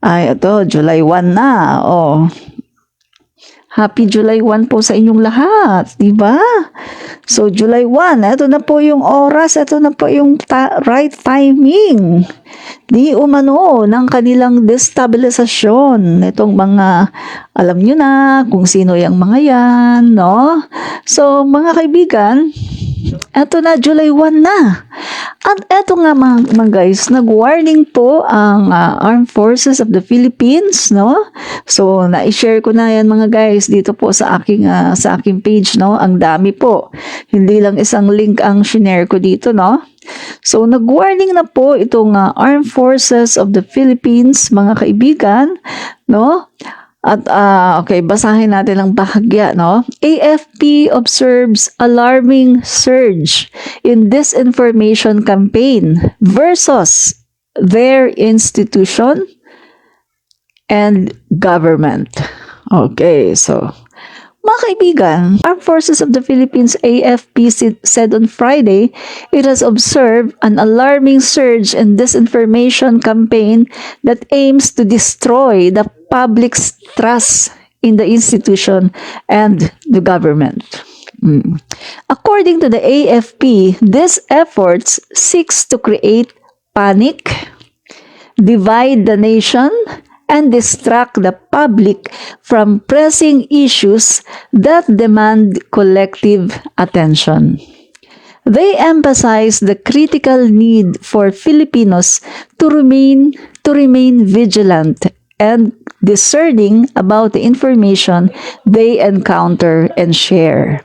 Ay, ito, July 1 na. Oh, Happy July 1 po sa inyong lahat, di ba? So, July 1, ito na po yung oras, ito na po yung right timing. Di umano ng kanilang destabilisasyon. Itong mga, alam nyo na kung sino yung mga yan, no? So, mga kaibigan, ito na, July 1 na. At eto nga mga guys, nag-warning po ang Armed Forces of the Philippines, no? So, na-share ko na yan mga guys dito po sa aking page, no? Ang dami po. Hindi lang isang link ang shinare ko dito, no? So, nag-warning na po itong Armed Forces of the Philippines, mga kaibigan, no? At okay, basahin natin ang bahagya, no? AFP observes alarming surge in disinformation campaign versus their institution and government. Okay, so mga kaibigan, Armed Forces of the Philippines AFP said on Friday it has observed an alarming surge in disinformation campaign that aims to destroy the public's trust in the institution and the government. According to the AFP, these efforts seeks to create panic, divide the nation, and distract the public from pressing issues that demand collective attention. They emphasize the critical need for Filipinos to remain vigilant and discerning about the information they encounter and share.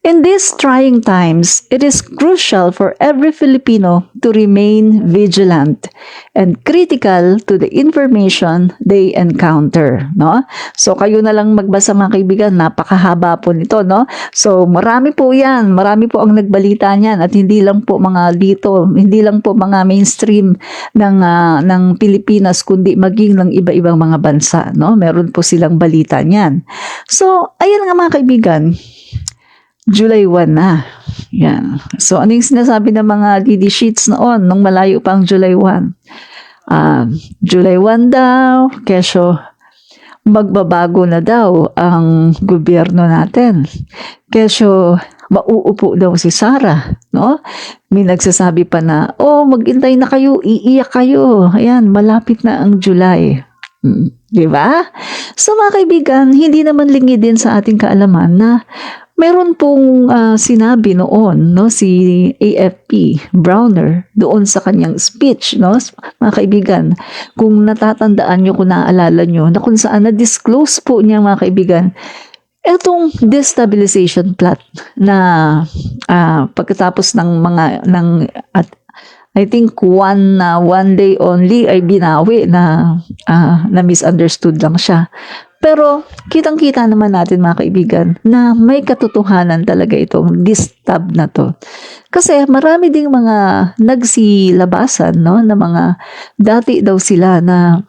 In these trying times, it is crucial for every Filipino to remain vigilant and critical to the information they encounter, no? So kayo na lang magbasa mga kaibigan, napakahaba po nito, no? So marami po 'yan, marami po ang nagbalita niyan at hindi lang po mga dito, hindi lang po mga mainstream ng Pilipinas kundi maging ng iba-ibang mga bansa, no? Meron po silang balita niyan. So ayan nga mga kaibigan, July 1 na. Yan. So, ano yung sinasabi ng mga DD sheets noon, nung malayo pang July 1? July 1 daw, kesyo magbabago na daw ang gobyerno natin. Kesyo mauupo daw si Sara, no? May nagsasabi pa na, maghintay na kayo, iiyak kayo. Ayan, malapit na ang July. Di ba? So, mga kaibigan, hindi naman lingi din sa ating kaalaman na meron pong sinabi noon, no, si AFP Browner doon sa kanyang speech, no, mga kaibigan, kung natatandaan nyo, kung naaalala nyo, na kung saan na-disclose po niya mga kaibigan, etong destabilization plot na pagkatapos at I think one day only ay binawi na misunderstood lang siya. Pero kitang-kita naman natin mga kaibigan na may katotohanan talaga itong distab na to. Kasi marami ding mga nagsilabasan, no, na mga dati daw sila na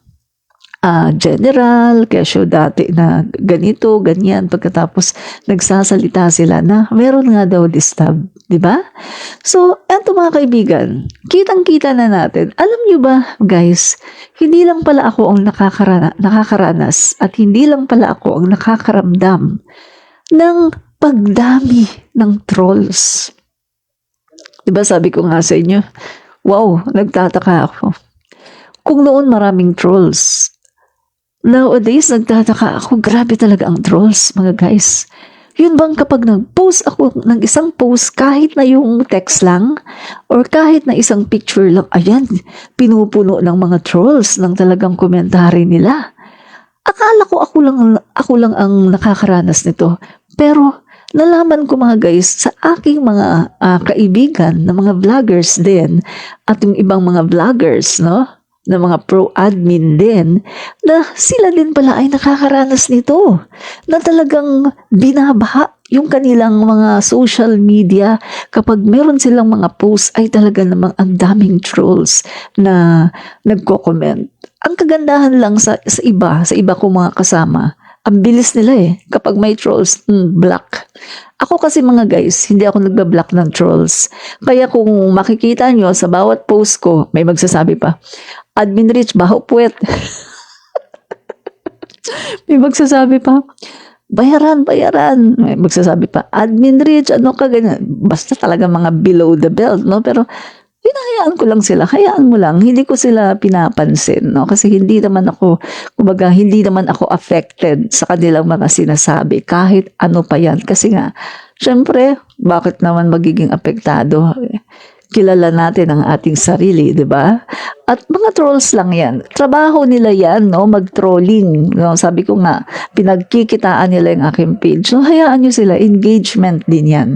general, kesyo dati na ganito, ganyan, pagkatapos nagsasalita sila na meron nga daw distab, di ba? So, eto mga kaibigan, kitang-kita na natin. Alam nyo ba, guys, hindi lang pala ako ang nakakaranas at hindi lang pala ako ang nakakaramdam ng pagdami ng trolls. Di ba sabi ko nga sa inyo, wow, nagtataka ako. Kung noon maraming trolls, nowadays, nagtataka ako, grabe talaga ang trolls, mga guys. Yun bang kapag nag-post ako ng isang post, kahit na yung text lang, or kahit na isang picture lang, ayan, pinupuno ng mga trolls ng talagang komentary nila. Akala ko ako lang ang nakakaranas nito. Pero, nalaman ko mga guys, sa aking mga kaibigan na mga vloggers din, at yung ibang mga vloggers, no? Na mga pro-admin din, na sila din pala ay nakakaranas nito, na talagang binabaha yung kanilang mga social media kapag meron silang mga posts ay talaga namang ang daming trolls na nagko-comment. Ang kagandahan lang sa iba kong mga kasama, ang bilis nila kapag may trolls, block. Ako kasi mga guys, hindi ako nagba-block ng trolls. Kaya kung makikita nyo sa bawat post ko, may magsasabi pa, Admin Rich, baho puwet. May magsasabi pa, bayaran, bayaran. May magsasabi pa, admin rich, ano ka, ganyan. Basta talaga mga below the belt, no? Pero, hinahayaan ko lang sila. Hayaan mo lang. Hindi ko sila pinapansin, no? Kasi hindi naman ako, kumbaga, hindi naman ako affected sa kanilang mga sinasabi. Kahit ano pa yan. Kasi nga, syempre, bakit naman magiging apektado? Kilala natin ang ating sarili, di ba? At mga trolls lang yan. Trabaho nila yan, no? Mag-trolling. No? Sabi ko nga, pinagkikitaan nila yung aking page. So, hayaan nyo sila. Engagement din yan.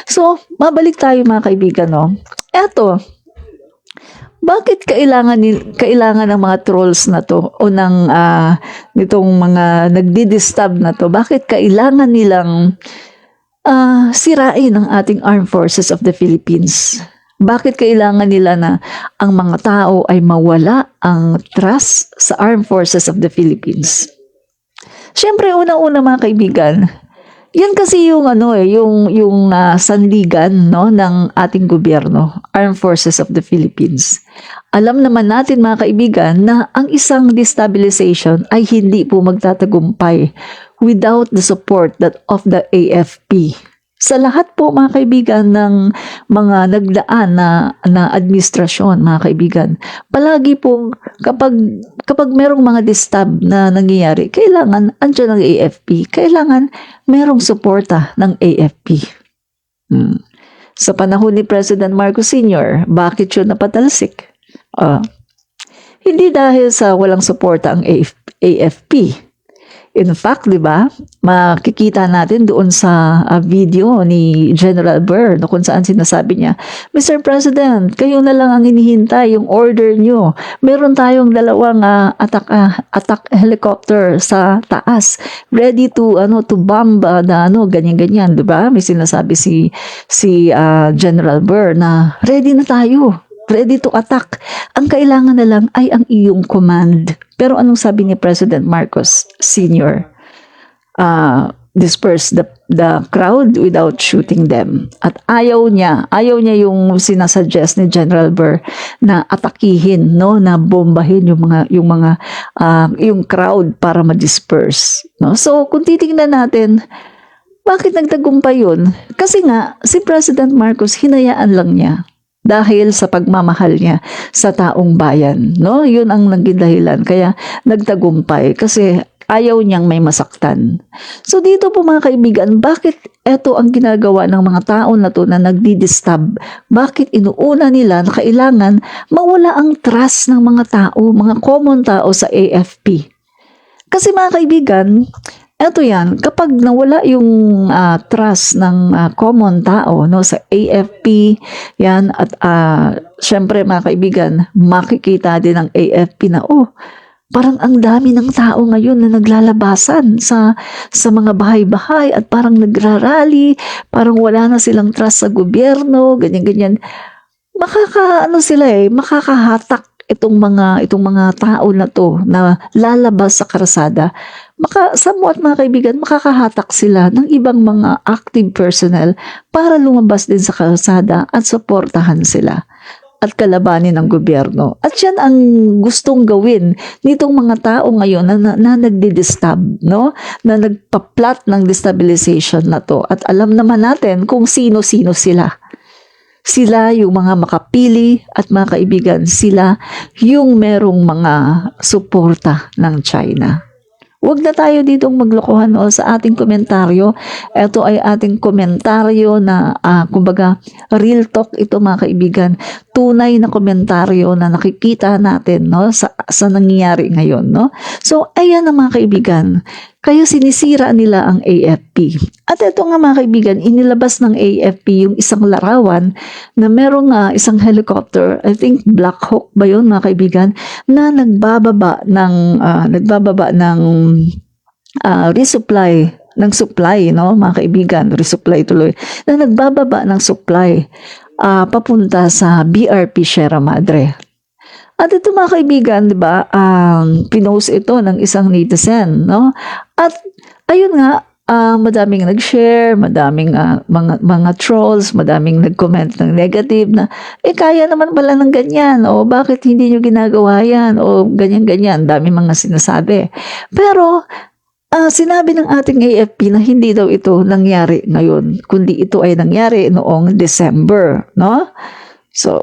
So, mabalik tayo mga kaibigan, no? Eto, bakit kailangan ng mga trolls na to o ng nitong mga nagdi-disturb na to? Bakit kailangan nilang sirain ang ating Armed Forces of the Philippines? Bakit kailangan nila na ang mga tao ay mawala ang trust sa Armed Forces of the Philippines? Siyempre, unang-una mga kaibigan, yan kasi yung sandigan, no, ng ating gobyerno, Armed Forces of the Philippines. Alam naman natin mga kaibigan na ang isang destabilization ay hindi po magtatagumpay without the support of the AFP. Sa lahat po mga kaibigan ng mga nagdaan na administrasyon mga kaibigan, palagi pong kapag merong mga disturb na nangyayari, kailangan andyan ang AFP, kailangan merong suporta ng AFP. Sa panahon ni President Marcos Sr., bakit yun napatalsik? Hindi dahil sa walang suporta ang AFP. In fact, di ba, makikita natin doon sa video ni General Burr kung saan sinasabi niya, Mr. President, kayo na lang ang hinihintay, yung order nyo. Meron tayong dalawang attack helicopter sa taas, ready to bomb ganyan-ganyan, di ba? May sinasabi si General Burr na ready na tayo. Ready to attack. Ang kailangan na lang ay ang iyong command. Pero anong sabi ni President Marcos Sr.? Disperse the crowd without shooting them. At ayaw niya yung sinasuggest ni General Burr na atakihin, no, na bombahin yung crowd para ma-disperse, no? So kung titingnan natin, bakit nagtagumpay yun? Kasi nga si President Marcos hinayaan lang niya. Dahil sa pagmamahal niya sa taong bayan, no? Yun ang naging dahilan. Kaya nagtagumpay kasi ayaw niyang may masaktan. So dito po mga kaibigan, bakit ito ang ginagawa ng mga tao na to na nagdi-disturb? Bakit inuuna nila na kailangan mawala ang trust ng mga tao, mga common tao sa AFP? Kasi mga kaibigan, eto yan, kapag nawala yung trust ng common tao, no, sa AFP, yan, at syempre mga kaibigan, makikita din ng AFP na, parang ang dami ng tao ngayon na naglalabasan sa mga bahay-bahay at parang nagrarally, parang wala na silang trust sa gobyerno, ganyan-ganyan. Makakahatak itong mga tao na to na lalabas sa karsada. Somewhat mga kaibigan, makakahatak sila ng ibang mga active personnel para lumabas din sa karsada at suportahan sila at kalabanin ng gobyerno. At yan ang gustong gawin nitong mga tao ngayon na nagdi-disturb, no? Na nagpa-plot ng destabilization na to. At alam naman natin kung sino-sino sila. Sila yung mga makapili at mga kaibigan, sila yung merong mga suporta ng China. Huwag na tayo ditong maglokohan sa ating komentaryo. Ito ay ating komentaryo na, kumbaga, real talk ito mga kaibigan. Tunay na komentaryo na nakikita natin, no, sa nangyayari ngayon, no? So, ayan na mga kaibigan. Kaya sinisira nila ang AFP. At ito nga mga kaibigan, inilabas ng AFP yung isang larawan na merong isang helicopter, I think Black Hawk ba yun mga kaibigan, na nagbababa ng resupply ng supply, no mga kaibigan, resupply tuloy, na nagbababa ng supply papunta sa BRP Sierra Madre. At ito mga kaibigan, di ba, pinost ito ng isang netizen, no? At ayun nga, madaming nag-share, madaming mga trolls, madaming nag-comment ng negative na, kaya naman pala ng ganyan, o bakit hindi nyo ginagawa yan, o ganyan-ganyan, daming mga sinasabi. Pero, Sinabi ng ating AFP na hindi daw ito nangyari ngayon, kundi ito ay nangyari noong December, no? So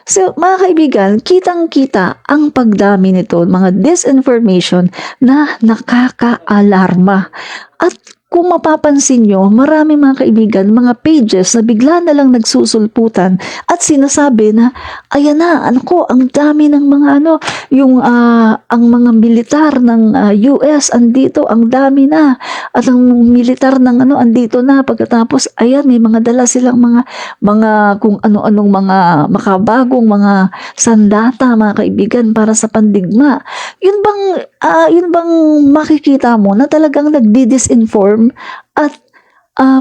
mga kaibigan, kitang-kita ang pagdami nito, mga disinformation na nakakaalarma. At kung mapapansin nyo, marami mga kaibigan, mga pages na bigla na lang nagsusulputan at sinasabi na, ayan na, ang dami ng mga ang mga militar ng US andito, ang dami na. At ang militar ng andito na. Pagkatapos, ayan, may mga dala silang mga kung ano-anong mga makabagong mga sandata, mga kaibigan, para sa pandigma. Yun bang makikita mo na talagang nagdi-disinform at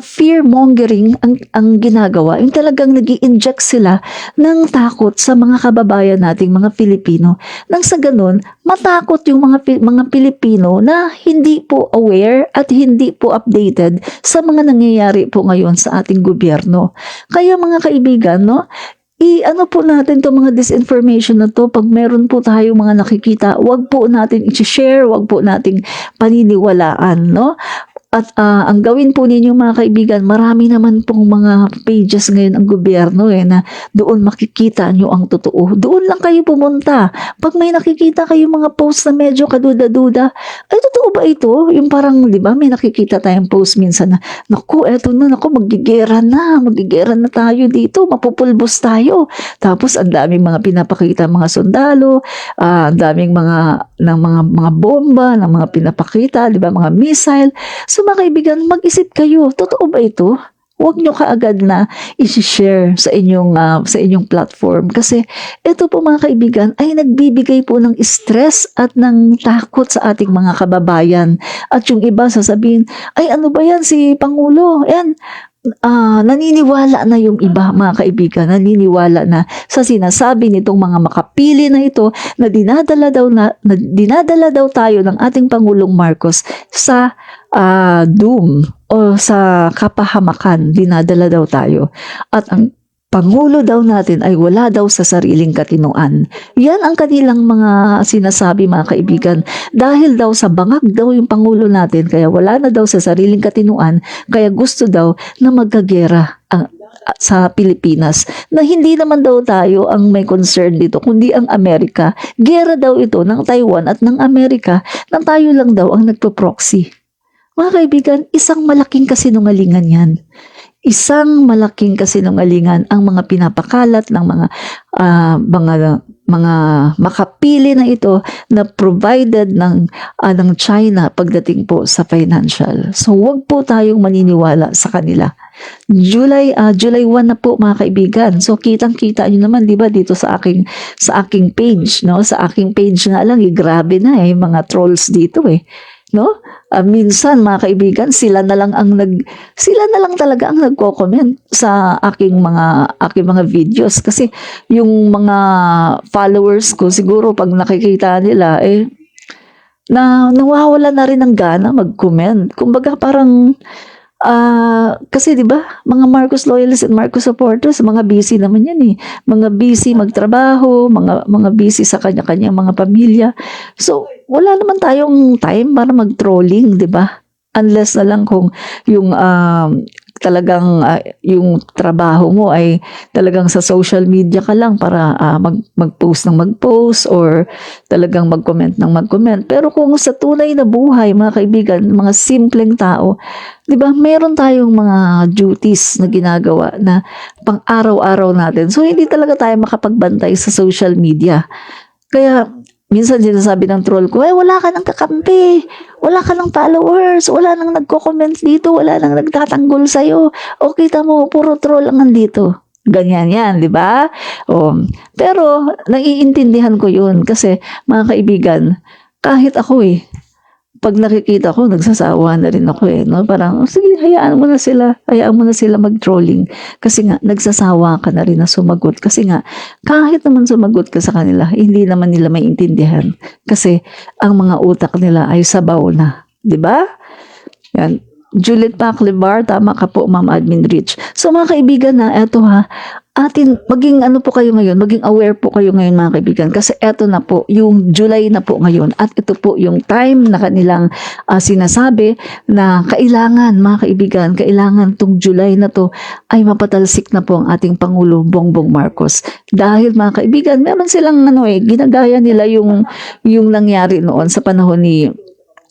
fear-mongering ang ginagawa. Yung talagang nag-i-inject sila ng takot sa mga kababayan nating mga Pilipino. Nang sa ganun, matakot yung mga Pilipino na hindi po aware at hindi po updated sa mga nangyayari po ngayon sa ating gobyerno. Kaya mga kaibigan, no, i-ano po natin to mga disinformation na to, pag meron po tayong mga nakikita, wag po natin i-share, wag po nating paniniwalaan, no? At ang gawin po ninyo mga kaibigan, marami naman pong mga pages ngayon ang gobyerno na doon makikita nyo ang totoo. Doon lang kayo pumunta. Pag may nakikita kayo mga post na medyo kaduda-duda, ay totoo ba ito? Yung parang, di ba, may nakikita tayong post minsan na, naku, eto na, magigera na tayo dito, mapupulbos tayo. Tapos ang daming mga pinapakita mga sundalo, ang daming mga bomba, ng mga pinapakita, di ba, mga missile. So mga kaibigan, mag-isip kayo, totoo ba ito? Huwag nyo kaagad na i-share sa inyong platform kasi ito po mga kaibigan ay nagbibigay po ng stress at ng takot sa ating mga kababayan. At yung iba sasabihin, ay ano ba yan si Pangulo? Yan, naniniwala na yung iba mga kaibigan, naniniwala na sa sinasabi nitong mga makapili na ito na dinadala daw tayo ng ating Pangulong Marcos sa doom o sa kapahamakan, dinadala daw tayo. At ang Pangulo daw natin ay wala daw sa sariling katinuan. Yan ang kanilang mga sinasabi mga kaibigan. Dahil daw sa bangag daw yung Pangulo natin, kaya wala na daw sa sariling katinuan, kaya gusto daw na magkagera sa Pilipinas. Na hindi naman daw tayo ang may concern dito, kundi ang Amerika. Gera daw ito ng Taiwan at ng Amerika na tayo lang daw ang nagpo-proxy. Mga kaibigan, isang malaking kasinungalingan yan. Isang malaking kasinungalingan ang mga pinapakalat ng mga makapili na ito na provided ng China pagdating po sa financial. So wag po tayong maniniwala sa kanila. July 1 na po mga kaibigan. So kitang-kita niyo naman 'di ba dito sa aking page, no? Sa aking page nga lang, grabe na mga trolls dito no? Minsan mga kaibigan, sila na lang talaga ang nagko-comment sa aking mga videos kasi yung mga followers ko siguro pag nakikita nila na nawawala na rin ng gana mag-comment. Kumbaga parang kasi 'di ba, mga Marcos loyalists and Marcos supporters, mga busy naman 'yan Mga busy magtrabaho, mga busy sa kanya-kanyang mga pamilya. So, wala naman tayong time para mag-trolling, 'di ba? Unless na lang kung yung talagang yung trabaho mo ay talagang sa social media ka lang para mag-post ng mag-post or talagang mag-comment ng mag-comment. Pero kung sa tunay na buhay, mga kaibigan, mga simpleng tao, 'di ba? Meron tayong mga duties na ginagawa na pang-araw-araw natin. So hindi talaga tayo makapagbantay sa social media. Kaya minsan sinasabi ng troll ko, wala ka nang kakampi, wala ka nang followers, wala nang nagko-comment dito, wala nang nagtatanggol sa'yo. O kita mo, puro troll ang nandito. Ganyan yan, di ba? Pero, naiintindihan ko yun kasi, mga kaibigan, kahit ako pag nakikita ko, nagsasawa na rin ako no? Parang, sige, hayaan mo na sila mag-trolling. Kasi nga, nagsasawa ka na rin na sumagot. Kasi nga, kahit naman sumagot ka sa kanila, hindi naman nila maintindihan. Kasi, ang mga utak nila ay sabaw na. Di ba? Yan. Juliet Paclibar, tama ka po, Ma'am Admin Rich. So mga kaibigan eto maging ano po kayo ngayon, maging aware po kayo ngayon mga kaibigan, kasi eto na po, yung July na po ngayon, at ito po yung time na kanilang sinasabi na kailangan mga kaibigan, kailangan tong July na to ay mapatalsik na po ang ating Pangulo Bongbong Marcos. Dahil mga kaibigan, meron silang ginagaya nila yung nangyari noon sa panahon ni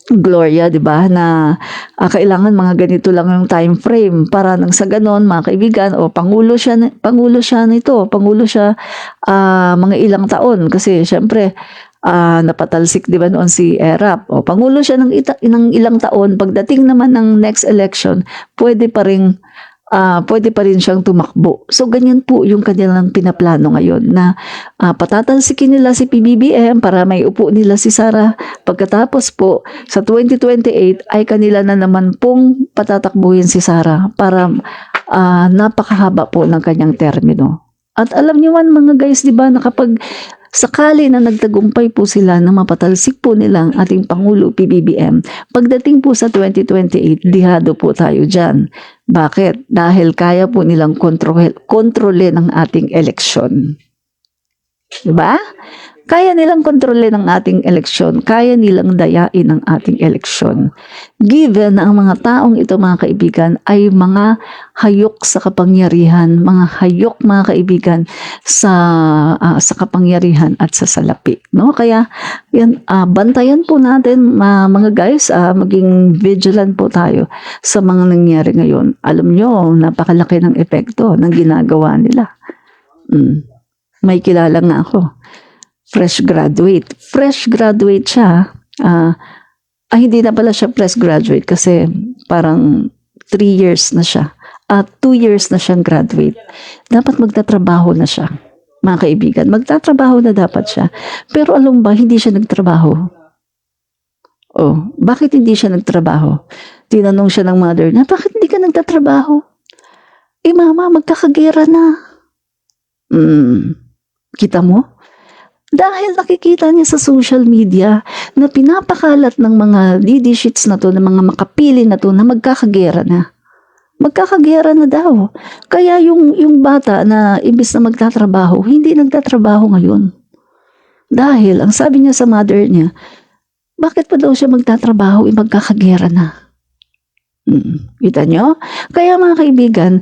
Gloria, 'di ba, na kailangan mga ganito lang yung time frame para nang sa ganon mga kaibigan, pangulo siya mga ilang taon kasi syempre napatalsik 'di ba noon si Erap, pangulo siya ng ilang taon, pagdating naman ng next election pwede pa rin siyang tumakbo. So, ganyan po yung kanilang pinaplano ngayon na patatalsikin nila si PBBM para may upo nila si Sara. Pagkatapos po, sa 2028 ay kanila na naman pong patatakbuhin si Sara para napakahaba po ng kanyang termino. At alam niyo man mga guys, di ba, na kapag sakali na nagtagumpay po sila na mapatalsik po nilang ating Pangulo PBBM, pagdating po sa 2028, dihado po tayo dyan. Bakit? Dahil kaya po nilang kontrole ng ating eleksyon. Diba? Kaya nilang kontrole ng ating eleksyon, kaya nilang dayain ang ating eleksyon. Given na ang mga taong ito mga kaibigan ay mga hayok sa kapangyarihan, mga hayok mga kaibigan sa kapangyarihan at sa salapi. No? Kaya yan, bantayan po natin mga guys, maging vigilant po tayo sa mga nangyari ngayon. Alam nyo, napakalaki ng epekto ng ginagawa nila. May kilala nga ako. Fresh graduate siya. Hindi na pala siya fresh graduate kasi parang 3 years na siya. 2 years na siyang graduate. Dapat magtatrabaho na siya. Mga kaibigan, magtatrabaho na dapat siya. Pero alam ba, hindi siya nagtrabaho. Bakit hindi siya nagtrabaho? Tinanong siya ng mother niya, bakit hindi ka nagtatrabaho? Mama, magkakagera na. Kita mo? Dahil nakikita niya sa social media na pinapakalat ng mga DD sheets na to, ng mga makapili na to, na magkakagera na. Magkakagera na daw. Kaya yung bata na imbis na magtatrabaho, hindi nagtatrabaho ngayon. Dahil, ang sabi niya sa mother niya, bakit pa daw siya magtatrabaho, magkakagera na? Kita nyo? Kaya mga kaibigan,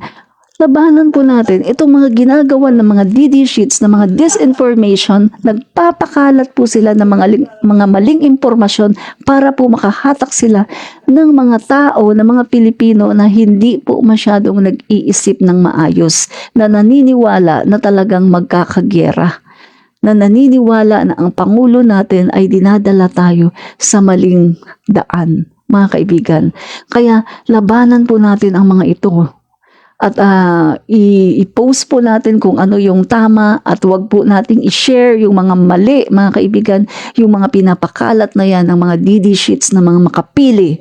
labanan po natin itong mga ginagawa ng mga DD sheets, ng mga disinformation, nagpapakalat po sila ng mga maling impormasyon para po makahatak sila ng mga tao, ng mga Pilipino na hindi po masyadong nag-iisip ng maayos, na naniniwala na talagang magkakagera, na naniniwala na ang Pangulo natin ay dinadala tayo sa maling daan, mga kaibigan. Kaya labanan po natin ang mga ito. At i-post po natin kung ano yung tama at wag po nating i-share yung mga mali, mga kaibigan, yung mga pinapakalat na yan ng mga DD sheets na mga makapili